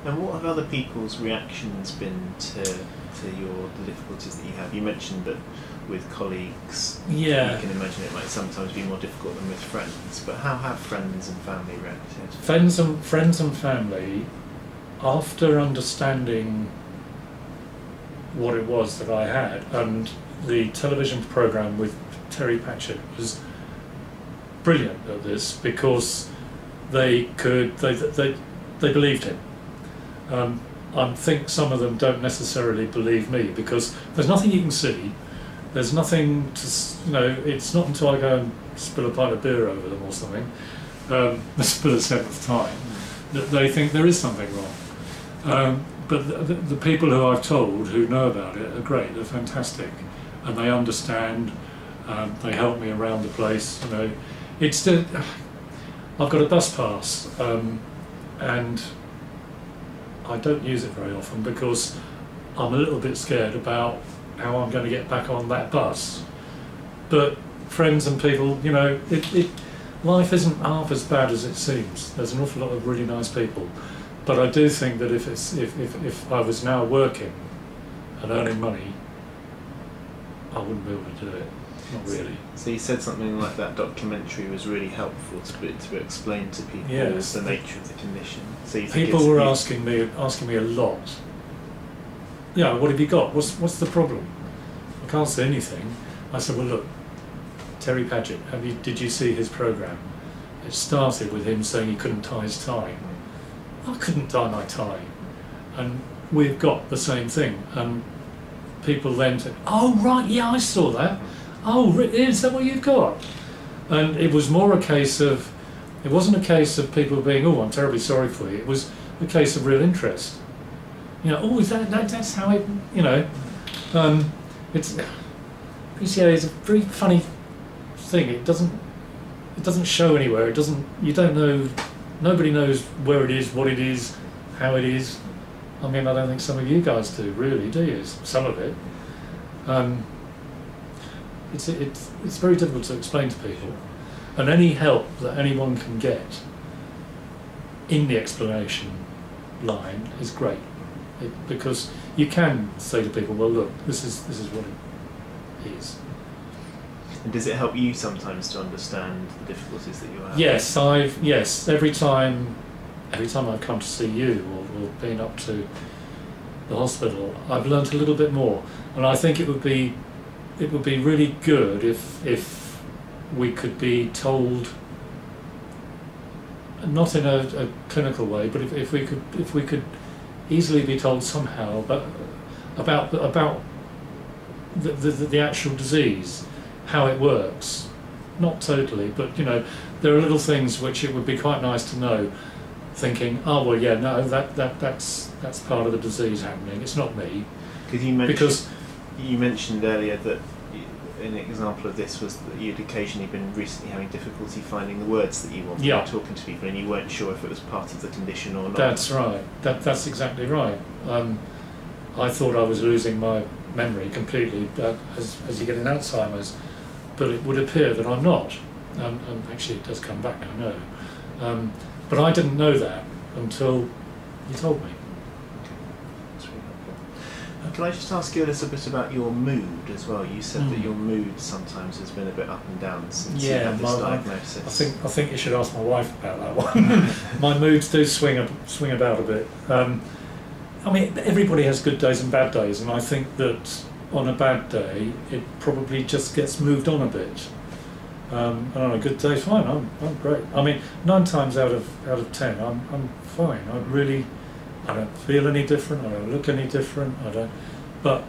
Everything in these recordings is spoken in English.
And what have other people's reactions been to the difficulties that you have? You mentioned that with colleagues, yeah, you can imagine it might sometimes be more difficult than with friends, but how have friends and family reacted? friends and family, after understanding what it was that I had, and the television programme with Terry Pratchett was brilliant at this, because they believed him. I think some of them don't necessarily believe me, because there's nothing you can see, there's nothing to, it's not until I go and spill a pint of beer over them or something, spill a seventh time, that they think there is something wrong. But the people who I've told, who know about it, are great, they're fantastic, and they understand, they help me around the place, It's still, I've got a bus pass, and I don't use it very often because I'm a little bit scared about how I'm going to get back on that bus. But friends and people, life isn't half as bad as it seems. There's an awful lot of really nice people. But I do think that if I was now working and earning money, I wouldn't be able to do it. Not really. So you said something like that documentary was really helpful to explain to people the nature of the condition. So you think people were asking me a lot. Yeah, what have you got? What's the problem? I can't say anything. I said, well, look, Terry Pratchett, did you see his programme? It started with him saying he couldn't tie his tie. I couldn't tie my tie, and we've got the same thing. And people then said, oh right, yeah, I saw that. Oh, is that what you've got? And it was more a case of, it wasn't a case of people being, oh, I'm terribly sorry for you. It was a case of real interest. Oh, is that's how it, it's, PCA is a very funny thing. It doesn't show anywhere. You don't know, nobody knows where it is, what it is, how it is. I mean, I don't think some of you guys do, really, do you? Some of it. It's very difficult to explain to people, and any help that anyone can get in the explanation line is great, because you can say to people, well, look, this is what it is. And does it help you sometimes to understand the difficulties that you have? Yes, every time I've come to see you or been up to the hospital, I've learnt a little bit more, and I think it would be really good if we could be told, not in a clinical way, but if we could easily be told somehow about the actual disease, how it works. Not totally, but there are little things which it would be quite nice to know. Thinking, oh well, yeah, no, that's part of the disease happening. It's not me. Because you mentioned earlier that an example of this was that you'd occasionally been recently having difficulty finding the words that you wanted when talking to people, and you weren't sure if it was part of the condition or not. That's right. That's exactly right. I thought I was losing my memory completely as you get in Alzheimer's, but it would appear that I'm not. And actually, it does come back, I know. But I didn't know that until you told me. Can I just ask you a little bit about your mood as well? You said that your mood sometimes has been a bit up and down since you had this diagnosis. I think you should ask my wife about that one. My moods do swing about a bit. I mean, everybody has good days and bad days, and I think that on a bad day, it probably just gets moved on a bit. And on a good day, fine. I'm great. I mean, 9 times out of 10, I'm fine. I don't feel any different. I don't look any different. But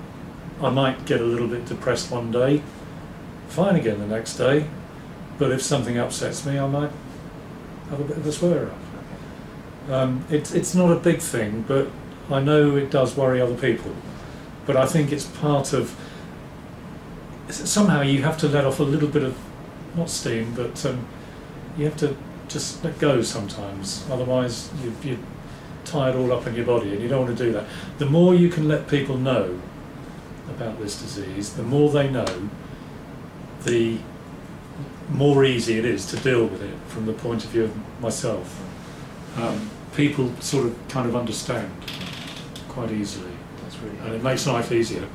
I might get a little bit depressed one day. Fine again the next day. But if something upsets me, I might have a bit of a swear up. It's not a big thing, but I know it does worry other people. But I think it's part of. Somehow you have to let off a little bit of. Not steam, but you have to just let go sometimes. Otherwise, you tie it all up in your body, and you don't want to do that. The more you can let people know about this disease, the more they know, the more easy it is to deal with it from the point of view of myself. people sort of kind of understand quite easily. That's really helpful. And it makes life easier.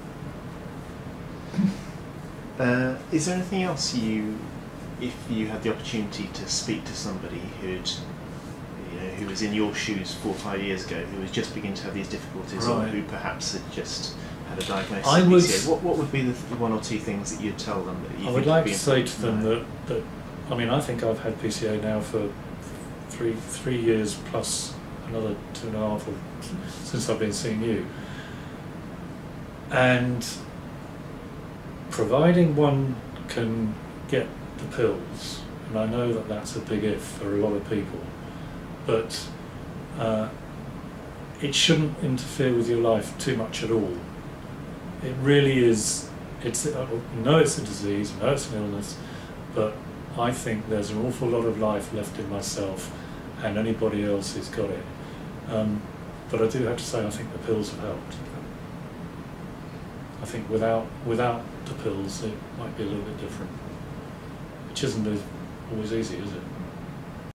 Is there anything else if you had the opportunity to speak to somebody who was in your shoes 4 or 5 years ago, who was just beginning to have these difficulties, or who perhaps had just had a diagnosis of PCA, what would be the 1 or 2 things that you'd tell them that you I would like to say to them that I mean, I think I've had PCA now for 3 years plus another 2.5 since I've been seeing you, and providing one can get the pills, and I know that that's a big if for a lot of people, but it shouldn't interfere with your life too much at all. It really is. No, it's a disease, no, it's an illness, but I think there's an awful lot of life left in myself and anybody else who's got it. But I do have to say, I think the pills have helped. I think without the pills, it might be a little bit different, which isn't always easy, is it?